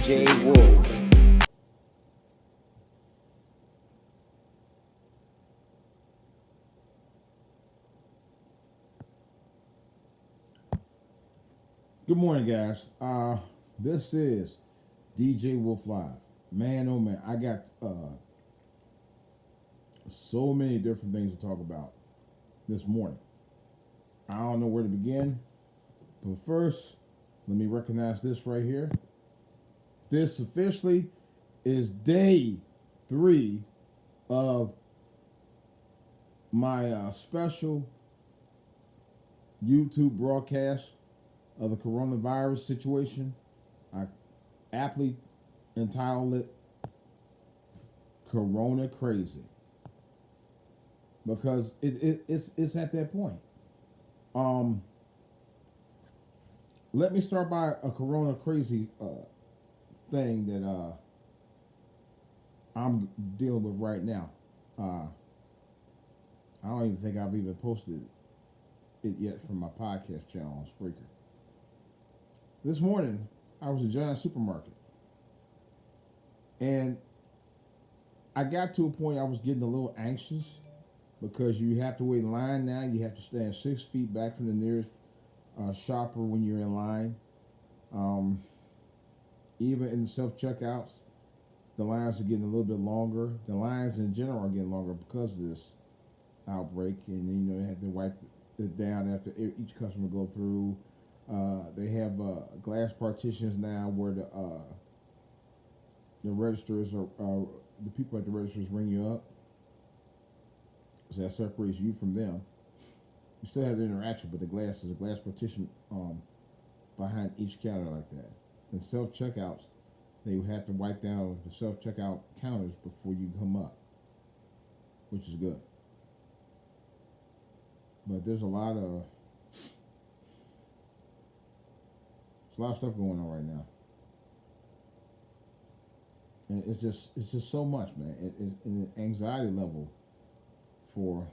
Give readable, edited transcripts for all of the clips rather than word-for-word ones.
DJ Wolf. Good morning, guys. This is DJ Wolf Live. Man, oh man, I got so many different things to talk about this morning. I don't know where to begin, but first, let me recognize this right here. This officially is day 3 of my special YouTube broadcast of the coronavirus situation. I aptly entitled it CoronaCrazy because it's at that point. Let me start by a CoronaCrazy thing that I'm dealing with right now. I don't even think I've even posted it yet from my podcast channel on Spreaker. This morning, I was in Giant Supermarket, and I got to a point I was getting a little anxious because you have to wait in line now. You have to stand 6 feet back from the nearest shopper when you're in line. Even in the self-checkouts, the lines are getting a little bit longer. The lines in general are getting longer because of this outbreak, and they have to wipe it down after each customer go through. They have glass partitions now where the registers are the people at the registers ring you up, so that separates you from them. You still have the interaction, but there's a glass partition behind each counter like that. In self checkouts, they have to wipe down the self checkout counters before you come up, which is good. But there's a lot of stuff going on right now, and it's just so much, man. And the anxiety level for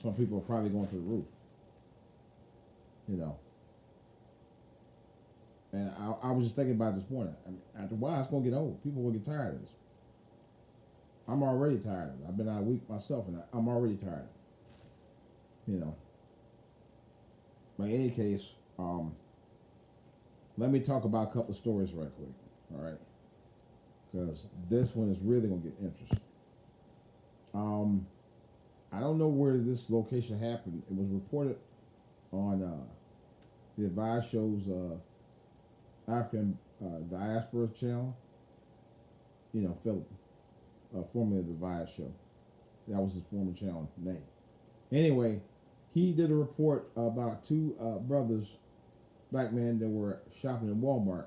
some people are probably going through the roof, And I was just thinking about this morning. I mean, after a while, it's gonna get old. People will get tired of this. I'm already tired of it. I've been out a week myself, and I'm already tired. But in any case, let me talk about a couple of stories right quick, all right? Because this one is really going to get interesting. I don't know where this location happened. It was reported on the Advice Show's African Diaspora channel. Philip, formerly the Advice Show. That was his former channel name. Anyway, he did a report about 2 brothers, black men, that were shopping in Walmart.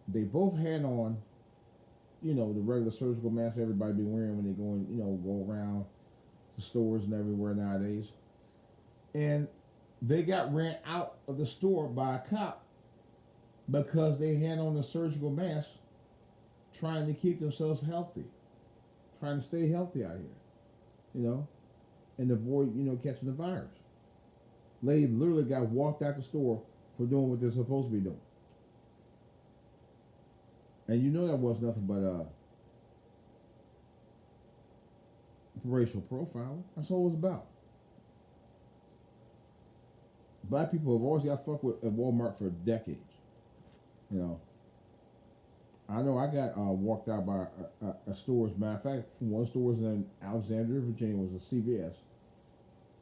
They both had on, the regular surgical masks everybody be wearing when they go in, go around the stores and everywhere nowadays. And they got ran out of the store by a cop because they had on a surgical mask trying to keep themselves healthy, trying to stay healthy out here, and avoid, catching the virus. They literally got walked out the store for doing what they're supposed to be doing. And that was nothing but racial profiling. That's all it was about. Black people have always got fucked with at Walmart for decades. I know I got walked out by a store. As a matter of fact, one store was in Alexandria, Virginia, was a CVS.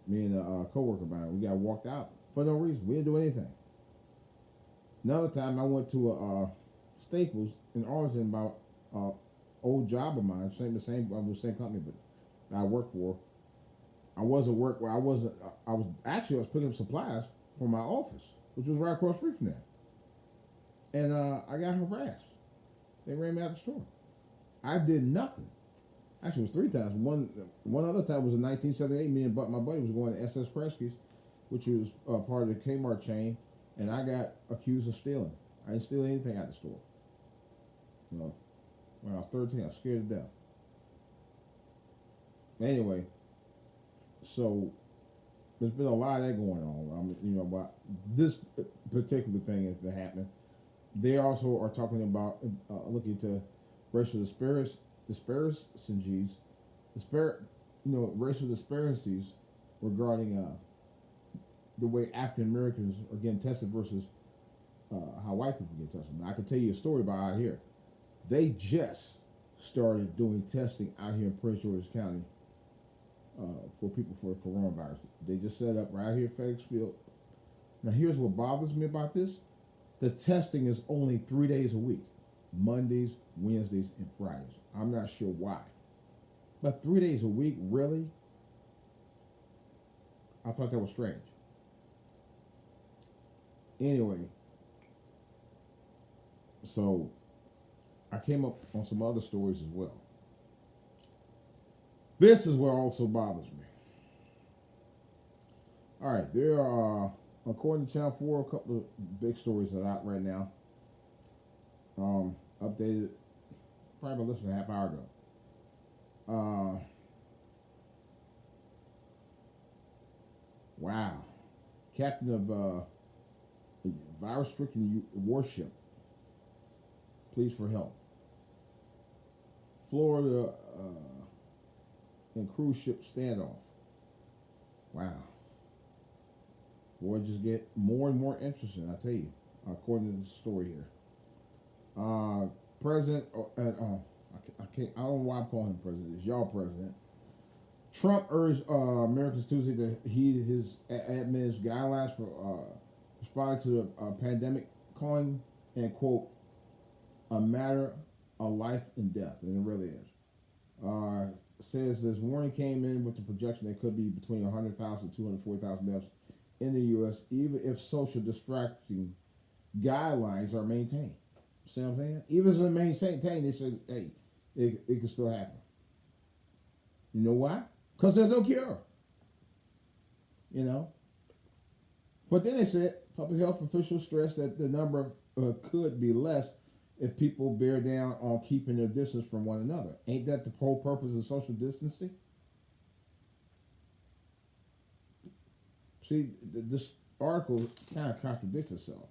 Me and a coworker of mine, we got walked out for no reason. We didn't do anything. Another time, I went to a Staples in Arlington by old job of mine, the same company, but I worked for. I wasn't work where I wasn't. I was picking up supplies for my office, which was right across the street from there, and I got harassed. They ran me out the store. I did nothing. Actually, it was 3 times. One other time was in 1978. Me and my buddy was going to SS Kresge's, which was part of the Kmart chain, and I got accused of stealing. I didn't steal anything out of the store. When I was 13, I was scared to death. Anyway, so there's been a lot of that going on. But this particular thing has been happening. They also are talking about looking to racial disparities, racial disparities regarding the way African Americans are getting tested versus how white people get tested. Now, I can tell you a story about out here. They just started doing testing out here in Prince George's County for people for the coronavirus. They just set up right here at FedEx Field. Now, here's what bothers me about this. The testing is only 3 days a week, Mondays, Wednesdays, and Fridays. I'm not sure why. But 3 days a week, really? I thought that was strange. Anyway, so I came up on some other stories as well. This is what also bothers me. All right, there are, according to Channel 4, a couple of big stories that are out right now. Updated probably less than a half hour ago. Wow. Captain of virus-stricken warship pleads for help. Florida and cruise ship standoff. Wow. Boy, just get more and more interesting, I tell you, according to the story here. President, I don't know why I'm calling him president. It's y'all president. Trump urged Americans Tuesday to heed his admin's guidelines for responding to the pandemic, calling and quote a matter of life and death, and it really is. Says this warning came in with the projection that could be between 100,000 and 240,000 deaths in the U.S. even if social distracting guidelines are maintained. See what I'm saying? Even if it's maintained, they said, hey, it can still happen. You know why? Because there's no cure. But then they said public health officials stressed that the number could be less if people bear down on keeping their distance from one another. Ain't that the whole purpose of social distancing? See, this article kind of contradicts itself.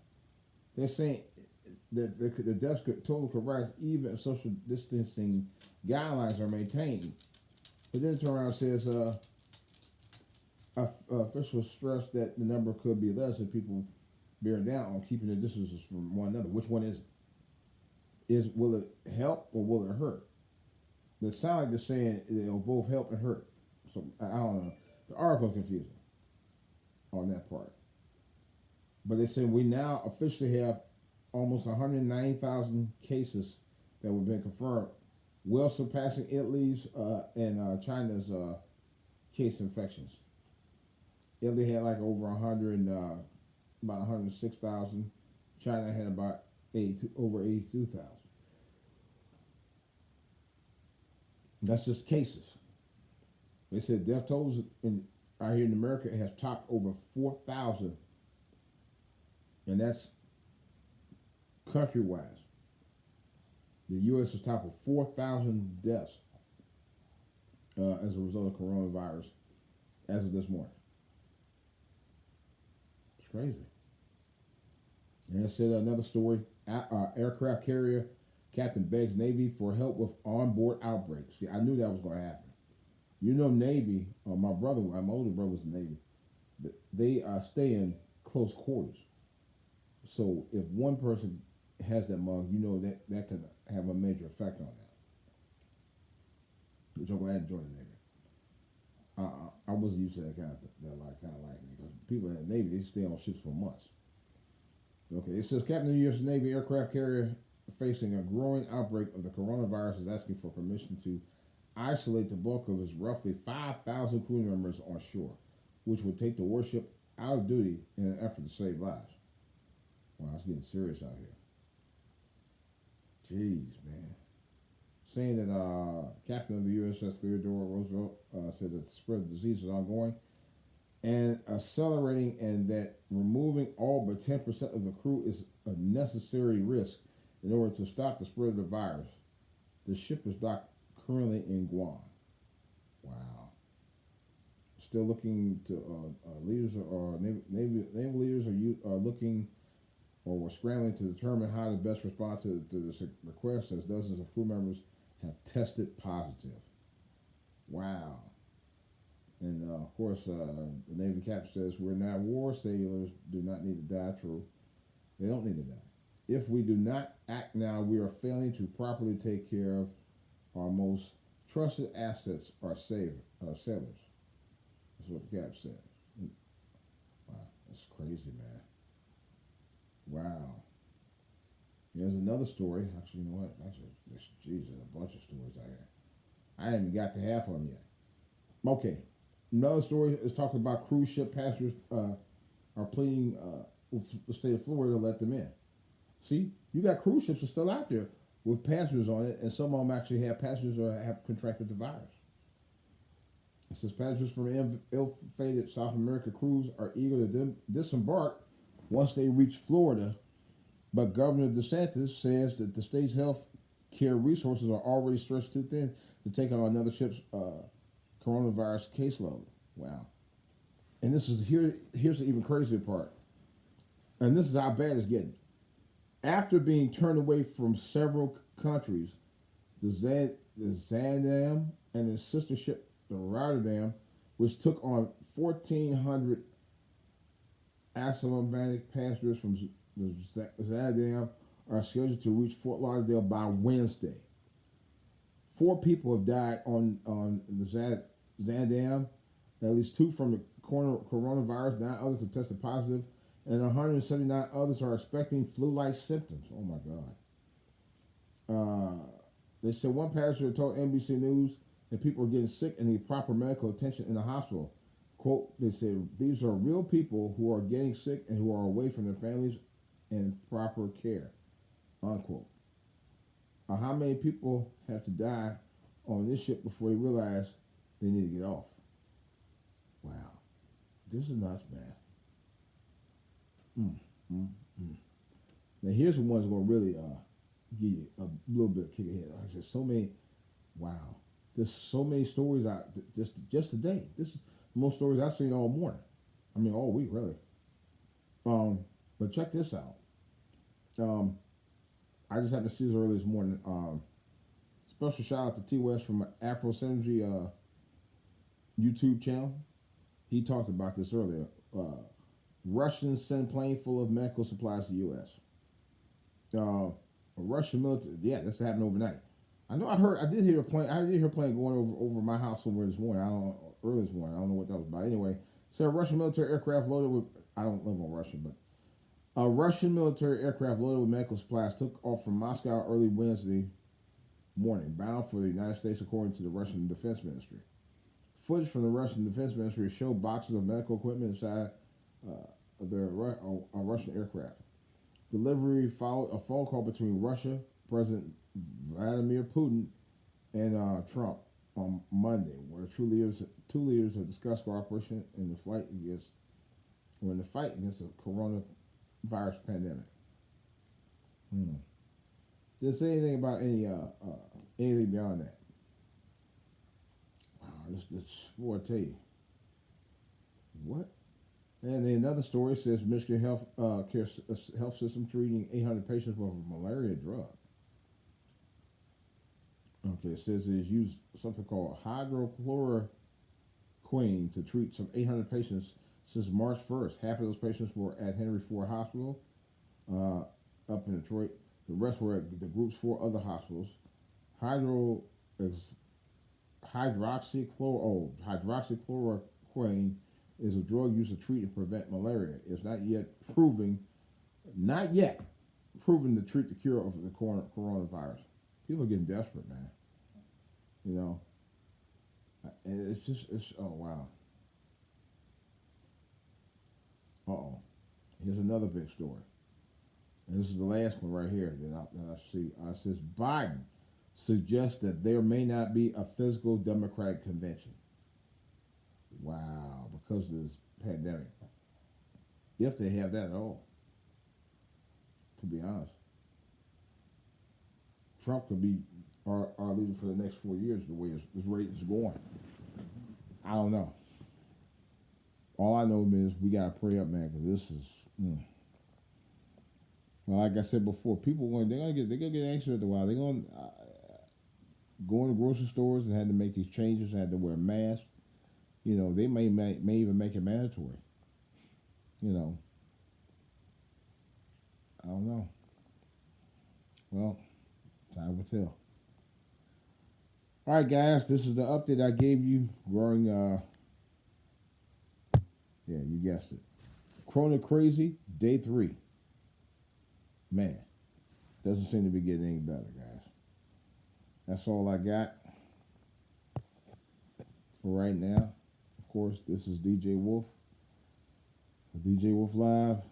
They're saying that the death total could rise even if social distancing guidelines are maintained. But then it turns around and says officials stress that the number could be less if people bear down on keeping their distances from one another. Which one is it? Will it help or will it hurt? It sounds like they're saying it'll both help and hurt. So I don't know. The article's confusing on that part. But they say we now officially have almost 190,000 cases that have been confirmed, well surpassing Italy's and China's case infections. Italy had like over 100, about 106,000. China had about over 82,000. That's just cases. They said death totals out here in America has topped over 4,000, and that's country-wise. The U.S. is top of 4,000 deaths as a result of coronavirus as of this morning. It's crazy. And it said another story, aircraft carrier captain begs Navy for help with onboard outbreaks. See, I knew that was going to happen. Navy, my older brother was in the Navy, they stay in close quarters. So if one person has that mug, that could have a major effect on that. Which I'm glad to join the Navy. I wasn't used to that kind of life because people in the Navy, they stay on ships for months. Okay, it says Captain of the U.S. Navy aircraft carrier facing a growing outbreak of the coronavirus is asking for permission to isolate the bulk of his roughly 5,000 crew members on shore, which would take the warship out of duty in an effort to save lives. Wow, it's getting serious out here. Jeez, man. Saying that Captain of the USS Theodore Roosevelt said that the spread of the disease is ongoing and accelerating, and that removing all but 10% of the crew is a necessary risk in order to stop the spread of the virus. The ship is docked currently in Guam. Wow. still looking to leaders or naval leaders are looking or were scrambling to determine how to best respond to this request as dozens of crew members have tested positive. Wow. And of course, the Navy captain says, "We're not war. Sailors do not need to die." True. They don't need to die. If we do not act now, we are failing to properly take care of our most trusted assets, our sailors. That's what the captain said. Wow, that's crazy, man. Wow. Here's another story. Actually, you know what? Actually, Jesus, a bunch of stories I had. I haven't got to half of them yet. Okay. Another story is talking about cruise ship passengers are pleading with the state of Florida to let them in. See, you got cruise ships that are still out there with passengers on it, and some of them actually have passengers or have contracted the virus. It says passengers from ill-fated South America cruise are eager to disembark once they reach Florida, but Governor DeSantis says that the state's health care resources are already stretched too thin to take on another ship's coronavirus caseload. Wow. And this is here's the even crazier part. And this is how bad it's getting. After being turned away from several countries, the Zaandam and his sister ship, the Rotterdam, which took on 1,400 asymptomatic passengers from the Zaandam, are scheduled to reach Fort Lauderdale by Wednesday. 4 people have died on the Zaandam, at least 2 from the coronavirus. 9 others have tested positive, and 179 others are expecting flu-like symptoms. Oh my God. They said one passenger told NBC News that people are getting sick and need proper medical attention in the hospital. Quote, they said, "These are real people who are getting sick and who are away from their families and proper care." Unquote. How many people have to die on this ship before they realize they need to get off? Wow. This is nuts, man. Now here's the ones that are going to really give you a little bit of kick ahead. Like I said, so many. Wow. There's so many stories out just today. This is the most stories I've seen all morning. I mean, all week, really. But check this out. I just happened to see this early this morning. Special shout out to T West from Afro Synergy YouTube channel. He talked about this earlier. Russians send plane full of medical supplies to U.S. A Russian military, yeah, this happened overnight. I did hear a plane going over my house somewhere this morning. Early this morning. I don't know what that was about. Anyway, so a Russian military aircraft loaded with, I don't live on Russia, but a Russian military aircraft loaded with medical supplies took off from Moscow early Wednesday morning, bound for the United States, according to the Russian Defense Ministry. Footage from the Russian Defense Ministry showed boxes of medical equipment inside a Russian aircraft. Delivery followed a phone call between Russia President Vladimir Putin and Trump on Monday, where two leaders have discussed cooperation in the fight against the coronavirus pandemic. Did it say anything about anything beyond that? Wow, this boy, I tell you, what? And then another story says Michigan health system treating 800 patients with a malaria drug. Okay, it says it has used something called hydrochloroquine to treat some 800 patients since March 1st. Half of those patients were at Henry Ford Hospital up in Detroit. The rest were at the group's 4 other hospitals. Hydroxychloroquine is a drug used to treat and prevent malaria. It's not yet proven to treat the cure of the coronavirus. People are getting desperate, man. You know, and oh wow. Here's another big story. And this is the last one right here that I see. It says Biden suggests that there may not be a physical Democratic convention. Wow, because of this pandemic. If they have that at all, to be honest. Trump could be our leader for the next 4 years the way his rate is going. I don't know. All I know is we gotta pray up, man, because this is. Well, like I said before, people they're gonna get anxious after a while. They're gonna go in the grocery stores and had to make these changes, had to wear masks. You know, they may even make it mandatory. You know, I don't know. Well, time will tell. All right, guys, this is the update I gave you regarding. Yeah, you guessed it. CoronaCrazy Day 3. Man, doesn't seem to be getting any better, guys. That's all I got for right now. Of course, this is DJ Wolf for DJ Wolf Live.